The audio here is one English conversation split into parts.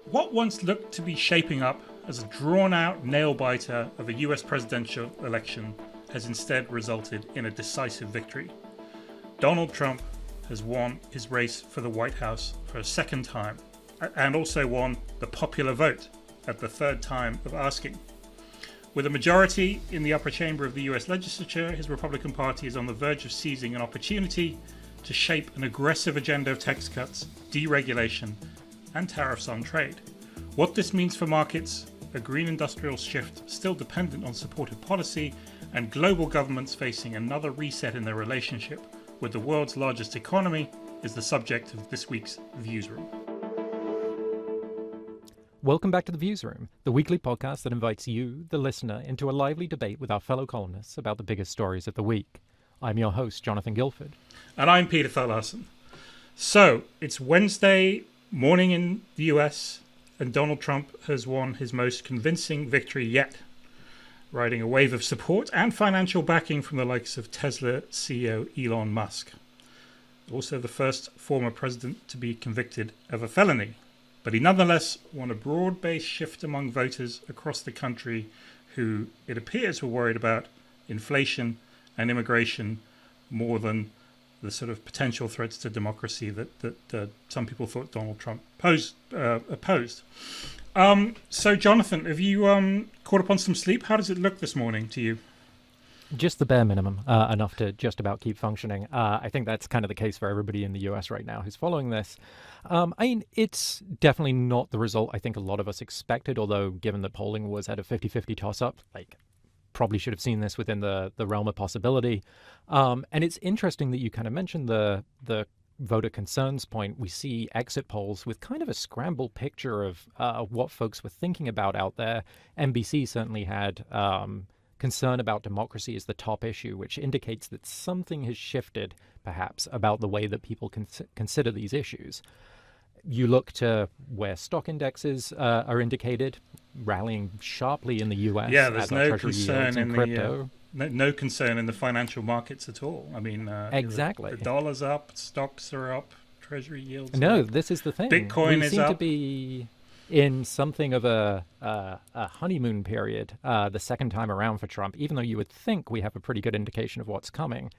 What once looked to be shaping up as a drawn-out nail-biter of a US presidential election has instead resulted in a decisive victory. Donald Trump has won his race for the White House for a second time, and also won the popular vote at the third time of asking. With a majority in the upper chamber of the US legislature, his Republican Party is on the verge of seizing an opportunity to shape an aggressive agenda of tax cuts, deregulation, and tariffs on trade. What this means for markets, a green industrial shift still dependent on supportive policy, and global governments facing another reset in their relationship with the world's largest economy is the subject of this week's Viewsroom. Welcome back to the Viewsroom, the weekly podcast that invites you, the listener, into a lively debate with our fellow columnists about the biggest stories of the week. I'm your host, Jonathan Guilford. And I'm Peter Thalassen. So, it's Wednesday morning in the US, and Donald Trump has won his most convincing victory yet, riding a wave of support and financial backing from the likes of Tesla CEO Elon Musk. Also the first former president to be convicted of a felony. But he nonetheless won a broad-based shift among voters across the country who, it appears, were worried about inflation and immigration more than the sort of potential threats to democracy that some people thought Donald Trump opposed. So, Jonathan, have you caught up on some sleep? How does it look this morning to you? Just the bare minimum, enough to just about keep functioning. I think that's kind of the case for everybody in the US right now who's following this. I mean, it's definitely not the result I think a lot of us expected, although given that polling was at a 50-50 toss-up, probably should have seen this within the realm of possibility. And it's interesting that you kind of mentioned the voter concerns point. We see exit polls with kind of a scrambled picture of what folks were thinking about out there. NBC certainly had concern about democracy as the top issue, which indicates that something has shifted, perhaps, about the way that people consider these issues. You look to where stock indexes are indicated, rallying sharply in the US. Yeah, there's no treasury concern in crypto. No concern in the financial markets at all. I mean, exactly. The dollar's up, stocks are up, treasury yields. No, this is the thing. Bitcoin is up. We seem to be in something of a honeymoon period the second time around for Trump, even though you would think we have a pretty good indication of what's coming.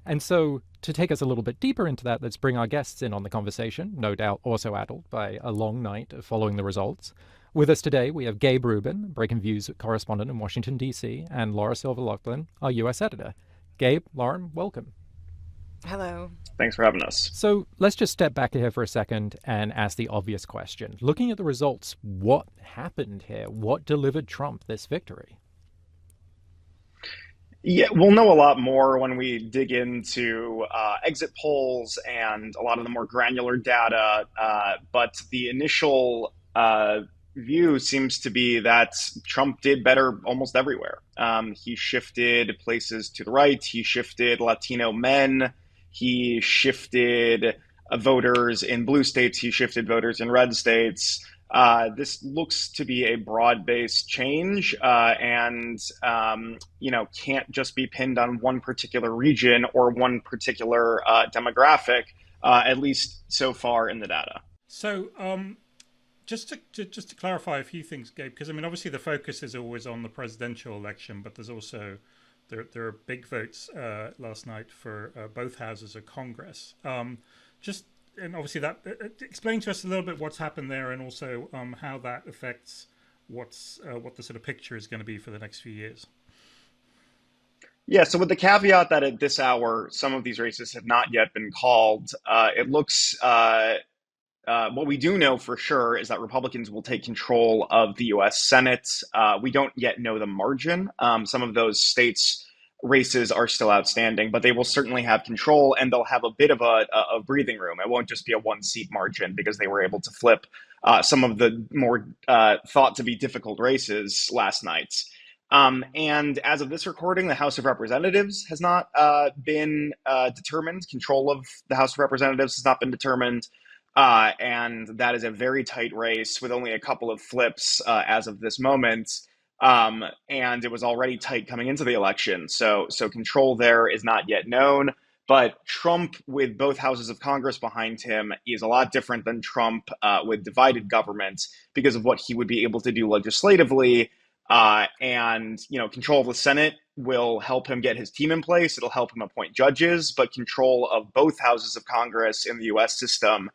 And so to take us a little bit deeper into that, let's bring our guests in on the conversation, no doubt also addled by a long night of following the results. With us today, we have Gabe Rubin, Breakingviews correspondent in Washington, D.C., and Laura Silver-Laughlin, our U.S. editor. Gabe, Lauren, welcome. Hello. Thanks for having us. So let's just step back here for a second and ask the obvious question. Looking at the results, what happened here? What delivered Trump this victory? Yeah, we'll know a lot more when we dig into exit polls and a lot of the more granular data. But the initial view seems to be that Trump did better almost everywhere. He shifted places to the right. He shifted Latino men. He shifted voters in blue states. He shifted voters in red states. This looks to be a broad-based change and can't just be pinned on one particular region or one particular demographic, at least so far in the data. So just to clarify a few things, Gabe, because I mean, obviously the focus is always on the presidential election, but there's also there are big votes last night for both houses of Congress. And obviously that explain to us a little bit what's happened there, and also how that affects what the sort of picture is going to be for the next few years. Yeah, so with the caveat that at this hour, some of these races have not yet been called, it looks what we do know for sure is that Republicans will take control of the U.S. Senate. We don't yet know the margin. Some of those states' races are still outstanding, but they will certainly have control, and they'll have a bit of a breathing room. It won't just be a one-seat margin because they were able to flip some of the more thought to be difficult races last night. And as of this recording, the House of Representatives has not been determined. Control of the House of Representatives has not been determined. And that is a very tight race with only a couple of flips as of this moment. And it was already tight coming into the election. So control there is not yet known. But Trump, with both houses of Congress behind him, is a lot different than Trump with divided government because of what he would be able to do legislatively. And, control of the Senate will help him get his team in place. It'll help him appoint judges, but control of both houses of Congress in the US system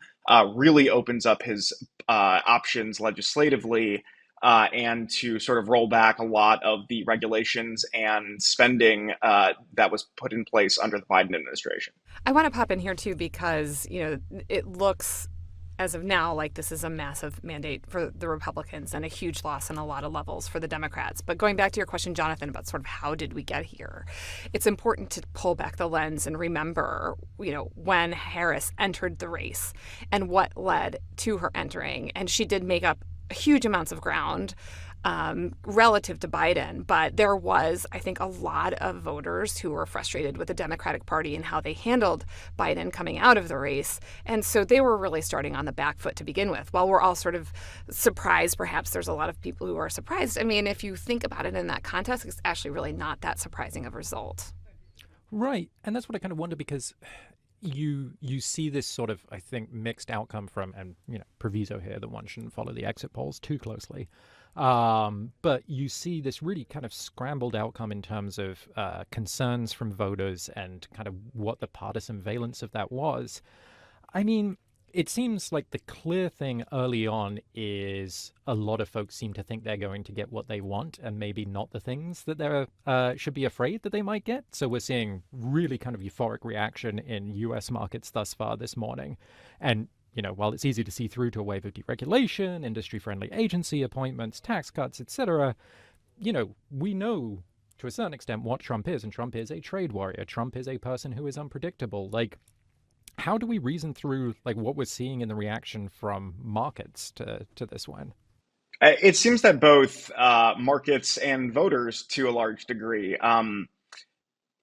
really opens up his options legislatively and to sort of roll back a lot of the regulations and spending that was put in place under the Biden administration. I want to pop in here too because, it looks as of now like this is a massive mandate for the Republicans and a huge loss on a lot of levels for the Democrats. But going back to your question, Jonathan, about sort of how did we get here, it's important to pull back the lens and remember, when Harris entered the race and what led to her entering. And she did make up huge amounts of ground relative to Biden. But there was, I think, a lot of voters who were frustrated with the Democratic Party and how they handled Biden coming out of the race. And so they were really starting on the back foot to begin with. While we're all sort of surprised, perhaps there's a lot of people who are surprised. I mean, if you think about it in that context, it's actually really not that surprising of a result. Right. And that's what I kind of wonder, because you see this sort of, I think, mixed outcome from, and proviso here that one shouldn't follow the exit polls too closely, but you see this really kind of scrambled outcome in terms of concerns from voters and kind of what the partisan valence of that was. I mean, it seems like the clear thing early on is a lot of folks seem to think they're going to get what they want and maybe not the things that they should be afraid that they might get. So we're seeing really kind of euphoric reaction in U.S. markets thus far this morning. And, while it's easy to see through to a wave of deregulation, industry-friendly agency appointments, tax cuts, etc., we know to a certain extent what Trump is. And Trump is a trade warrior. Trump is a person who is unpredictable. How do we reason through what we're seeing in the reaction from markets to this one? It seems that both markets and voters, to a large degree,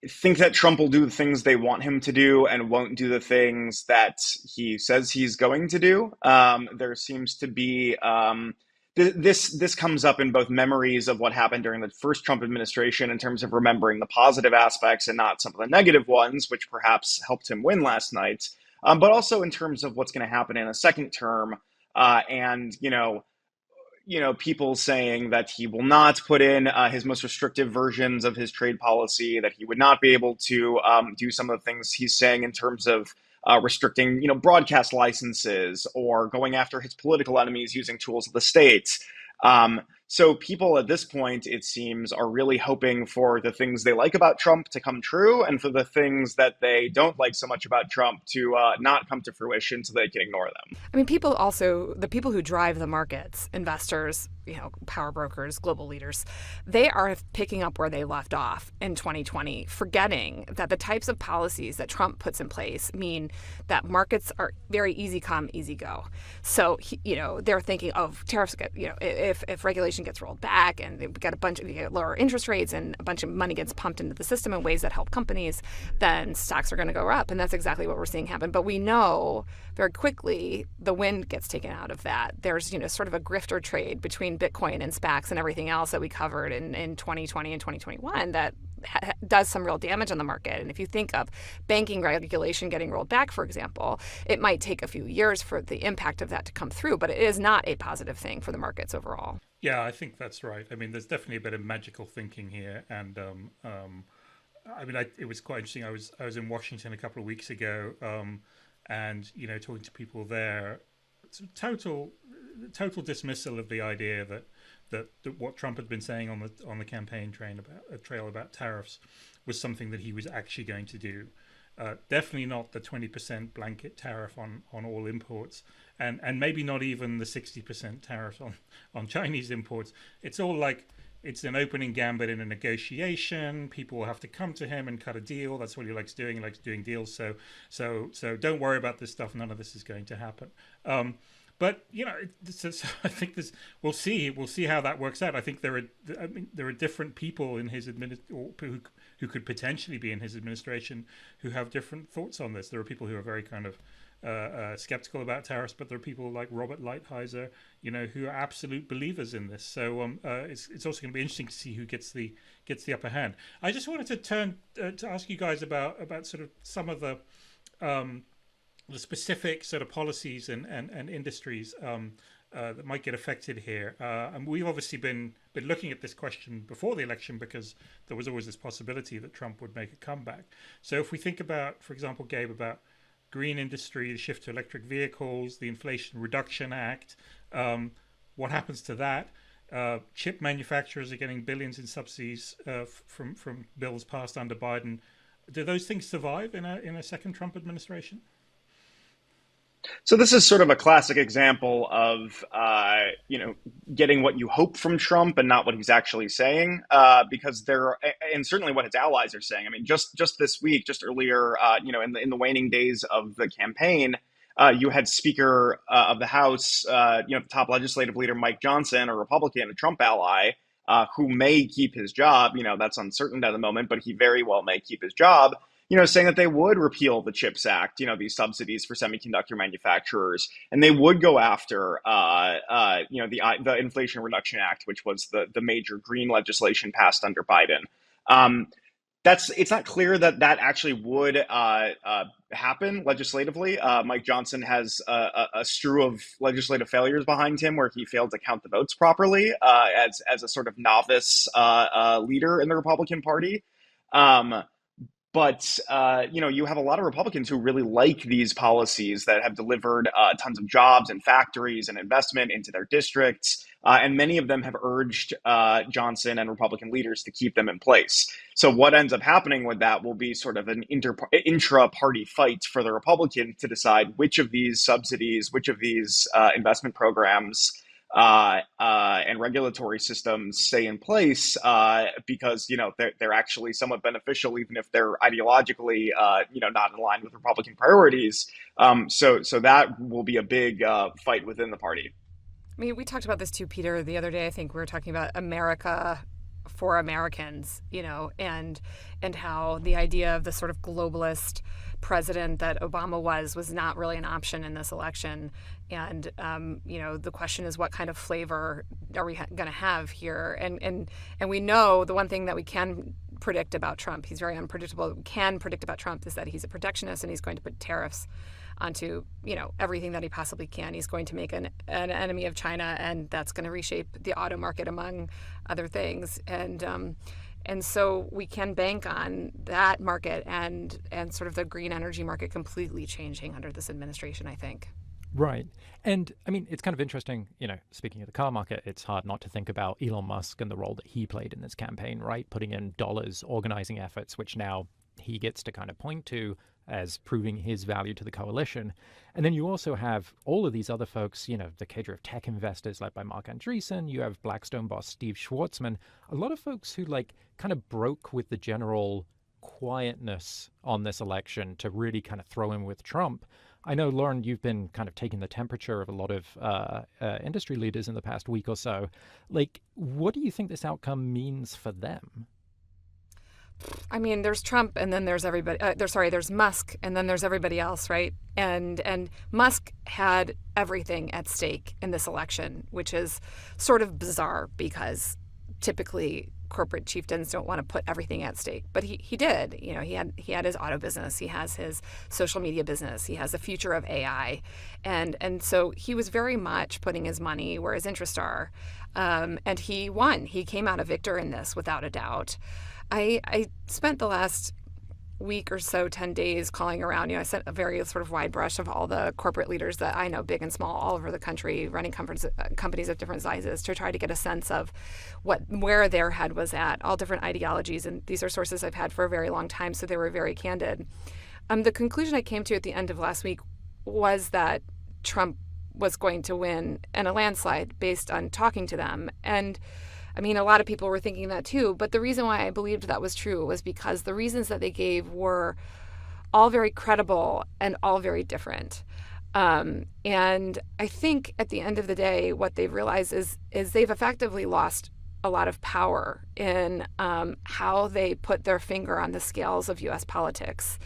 think that Trump will do the things they want him to do and won't do the things that he says he's going to do. There seems to be this comes up in both memories of what happened during the first Trump administration in terms of remembering the positive aspects and not some of the negative ones, which perhaps helped him win last night, but also in terms of what's going to happen in a second term. And people saying that he will not put in his most restrictive versions of his trade policy, that he would not be able to do some of the things he's saying in terms of restricting, broadcast licenses or going after his political enemies using tools of the state. So people at this point, it seems, are really hoping for the things they like about Trump to come true and for the things that they don't like so much about Trump to not come to fruition so they can ignore them. I mean, the people who drive the markets, investors, power brokers, global leaders, they are picking up where they left off in 2020, forgetting that the types of policies that Trump puts in place mean that markets are very easy come, easy go. So, they're thinking of tariffs, if regulation gets rolled back and they get lower interest rates and a bunch of money gets pumped into the system in ways that help companies, then stocks are going to go up. And that's exactly what we're seeing happen. But we know very quickly the wind gets taken out of that. There's, sort of a grifter trade between Bitcoin and SPACs and everything else that we covered in 2020 and 2021 that does some real damage on the market. And if you think of banking regulation getting rolled back, for example, it might take a few years for the impact of that to come through, but it is not a positive thing for the markets overall. Yeah, I think that's right. I mean, there's definitely a bit of magical thinking here, and it was quite interesting. I was in Washington a couple of weeks ago, and talking to people there, it's a total dismissal of the idea that what Trump had been saying on the campaign trail about tariffs was something that he was actually going to do. Definitely not the 20% blanket tariff on all imports, and maybe not even the 60% tariff on Chinese imports. It's all like it's an opening gambit in a negotiation. People will have to come to him and cut a deal. That's what he likes doing. He likes doing deals. So don't worry about this stuff. None of this is going to happen. But I think this. We'll see how that works out. I think there are different people in his who could potentially be in his administration who have different thoughts on this. There are people who are very kind of skeptical about tariffs, but there are people like Robert Lighthizer, who are absolute believers in this. So it's also going to be interesting to see who gets the upper hand. I just wanted to turn to ask you guys about sort of some of the specific sort of policies and industries that might get affected here. And we've obviously been looking at this question before the election because there was always this possibility that Trump would make a comeback. So if we think about, for example, Gabe, about green industry, the shift to electric vehicles, the Inflation Reduction Act, what happens to that? Chip manufacturers are getting billions in subsidies from bills passed under Biden. Do those things survive in a second Trump administration? So this is sort of a classic example of, getting what you hope from Trump and not what he's actually saying, because and certainly what his allies are saying. I mean, just this week, just earlier, in the waning days of the campaign, you had Speaker of the House, the top legislative leader, Mike Johnson, a Republican, a Trump ally, who may keep his job. That's uncertain at the moment, but he very well may keep his job. Saying that they would repeal the CHIPS Act, these subsidies for semiconductor manufacturers, and they would go after, the Inflation Reduction Act, which was the major green legislation passed under Biden. It's not clear that actually would happen legislatively. Mike Johnson has a strew of legislative failures behind him, where he failed to count the votes properly as a sort of novice leader in the Republican Party. But you have a lot of Republicans who really like these policies that have delivered tons of jobs and factories and investment into their districts. And many of them have urged Johnson and Republican leaders to keep them in place. So what ends up happening with that will be sort of an intra-party fight for the Republicans to decide which of these subsidies, which of these investment programs and regulatory systems stay in place, because they're actually somewhat beneficial, even if they're ideologically not aligned with Republican priorities. So that will be a big fight within the party. I mean, we talked about this too, Peter, the other day. I think we were talking about America for Americans, and how the idea of the sort of globalist president that Obama was not really an option in this election. And, the question is, what kind of flavor are we going to have here? And we know the one thing that we can predict about Trump, he's very unpredictable, we can predict about Trump, is that he's a protectionist and he's going to put tariffs onto, everything that he possibly can. He's going to make an enemy of China, and that's going to reshape the auto market, among other things. And so we can bank on that market and sort of the green energy market completely changing under this administration, I think. Right. And I mean, it's kind of interesting, speaking of the car market, it's hard not to think about Elon Musk and the role that he played in this campaign, right? Putting in dollars, organizing efforts, which now he gets to kind of point to as proving his value to the coalition. And then you also have all of these other folks, the cadre of tech investors led by Mark Andreessen. You have Blackstone boss Steve Schwartzman, a lot of folks who kind of broke with the general quietness on this election to really kind of throw in with Trump. I know, Lauren, you've been kind of taking the temperature of a lot of industry leaders in the past week or so. What do you think this outcome means for them? I mean, there's Trump, and then there's everybody. There's Musk, and then there's everybody else, right? And Musk had everything at stake in this election, which is sort of bizarre because typically corporate chieftains don't want to put everything at stake, but he did. He had his auto business, he has his social media business, he has the future of AI, and so he was very much putting his money where his interests are, and he won. He came out a victor in this without a doubt. I spent the last week or so, 10 days, calling around. I sent a very sort of wide brush of all the corporate leaders that I know, big and small, all over the country, running companies of different sizes, to try to get a sense of where their head was at, all different ideologies. And these are sources I've had for a very long time, so they were very candid. The conclusion I came to at the end of last week was that Trump was going to win in a landslide based on talking to them. And I mean, a lot of people were thinking that too, but the reason why I believed that was true was because the reasons that they gave were all very credible and all very different. And I think at the end of the day, what they've realized is they've effectively lost a lot of power in how they put their finger on the scales of U.S. politics.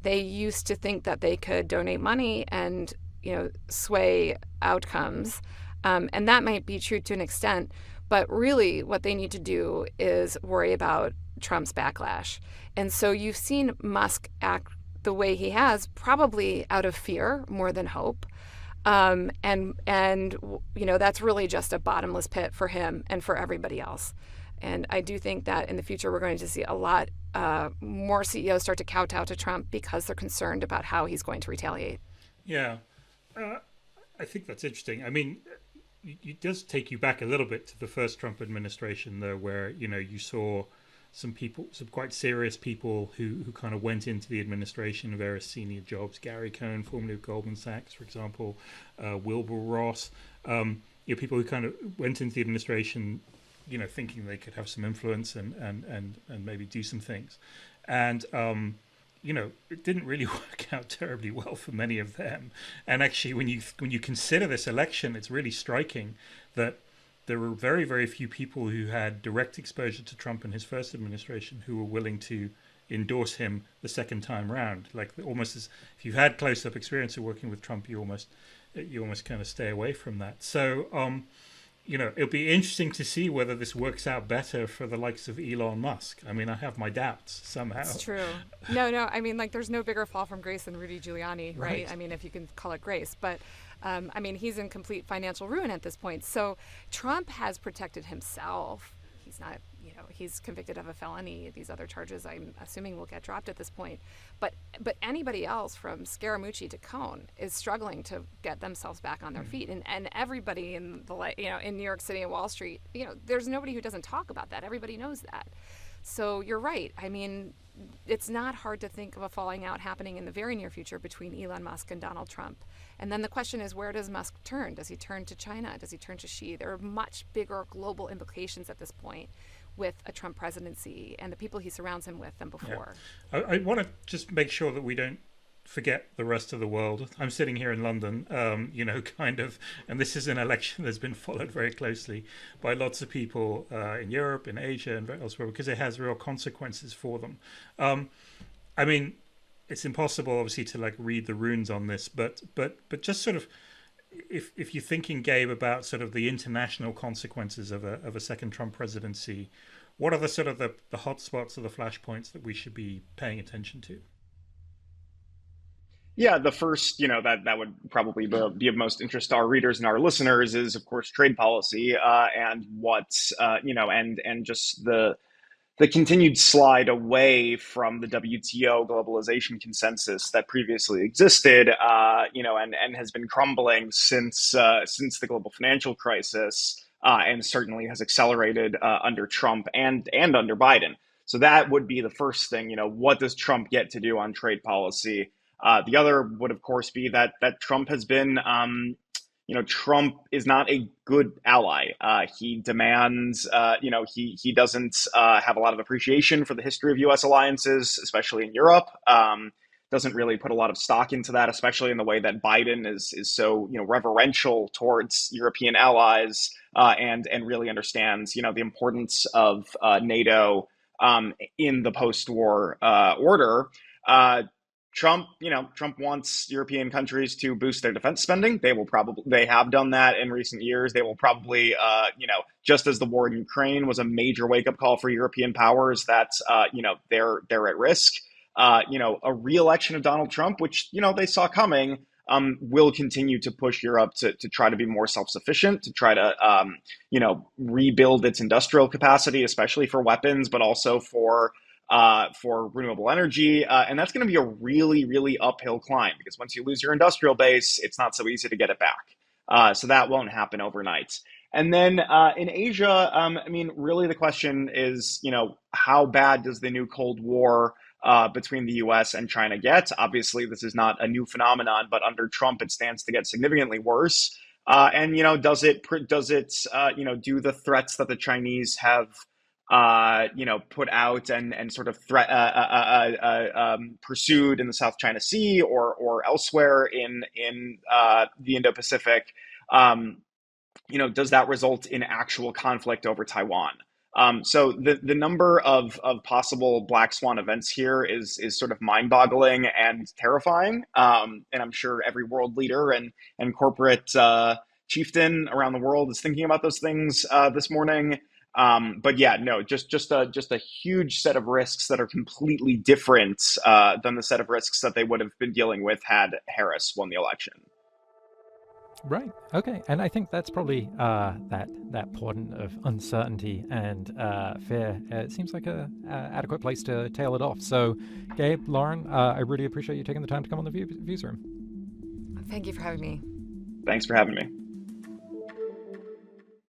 They used to think that they could donate money and, sway outcomes. And that might be true to an extent. But really, what they need to do is worry about Trump's backlash. And so you've seen Musk act the way he has, probably out of fear more than hope. That's really just a bottomless pit for him and for everybody else. And I do think that in the future, we're going to see a lot more CEOs start to kowtow to Trump because they're concerned about how he's going to retaliate. Yeah, I think that's interesting. I mean, it does take you back a little bit to the first Trump administration, though, where, you saw some quite serious people who kind of went into the administration in various senior jobs. Gary Cohn, formerly of Goldman Sachs, for example, Wilbur Ross, people who kind of went into the administration, thinking they could have some influence and maybe do some things. And, it didn't really work out terribly well for many of them. And actually, when you consider this election, it's really striking that there were very, very few people who had direct exposure to Trump in his first administration who were willing to endorse him the second time round. Like, almost as if you've had close-up experience of working with Trump, you almost kind of stay away from that. So, it'll be interesting to see whether this works out better for the likes of Elon Musk. I mean, I have my doubts somehow. It's true. No. I mean, there's no bigger fall from grace than Rudy Giuliani, right? I mean, if you can call it grace. But, he's in complete financial ruin at this point. So Trump has protected himself. He's not, he's convicted of a felony. These other charges, I'm assuming, will get dropped at this point. But anybody else from Scaramucci to Cohn is struggling to get themselves back on their feet. And everybody in in New York City and Wall Street, there's nobody who doesn't talk about that. Everybody knows that. So you're right. I mean, it's not hard to think of a falling out happening in the very near future between Elon Musk and Donald Trump. And then the question is, where does Musk turn? Does he turn to China? Does he turn to Xi? There are much bigger global implications at this point with a Trump presidency and the people he surrounds him with than before. Yeah. I want to just make sure that we don't forget the rest of the world. I'm sitting here in London, and this is an election that's been followed very closely by lots of people in Europe, in Asia, and elsewhere, because it has real consequences for them. I mean, it's impossible, obviously, to read the runes on this, but just sort of, if you're thinking, Gabe, about sort of the international consequences of a second Trump presidency, what are the sort of the hotspots or the flashpoints that we should be paying attention to? Yeah, the first, that would probably be of most interest to our readers and our listeners is, of course, trade policy and and just the continued slide away from the WTO globalization consensus that previously existed, and has been crumbling since the global financial crisis, and certainly has accelerated under Trump and under Biden. So that would be the first thing. What does Trump get to do on trade policy? The other would, of course, be that Trump has been, Trump is not a good ally. He demands, he doesn't have a lot of appreciation for the history of U.S. alliances, especially in Europe. Doesn't really put a lot of stock into that, especially in the way that Biden is so, reverential towards European allies, and really understands, the importance of NATO in the post-war order. Trump wants European countries to boost their defense spending. They have done that in recent years. They will probably, just as the war in Ukraine was a major wake-up call for European powers that, they're at risk. A re-election of Donald Trump, which, they saw coming, will continue to push Europe to try to be more self-sufficient, to try to, rebuild its industrial capacity, especially for weapons, but also for renewable energy. And that's going to be a really, really uphill climb, because once you lose your industrial base, it's not so easy to get it back. So that won't happen overnight. And then in Asia, really the question is, how bad does the new Cold War between the U.S. and China get? Obviously, this is not a new phenomenon, but under Trump, it stands to get significantly worse. And does it do the threats that the Chinese have put out and sort of pursued in the South China Sea or elsewhere in the Indo-Pacific, does that result in actual conflict over Taiwan? So the number of possible black swan events here is sort of mind-boggling and terrifying. And I'm sure every world leader and corporate chieftain around the world is thinking about those things this morning. But yeah, no, just a huge set of risks that are completely different than the set of risks that they would have been dealing with had Harris won the election. Right. Okay. And I think that's probably that point of uncertainty and fear. It seems like a adequate place to tail it off. So, Gabe, Lauren, I really appreciate you taking the time to come on the Viewsroom. Thank you for having me. Thanks for having me.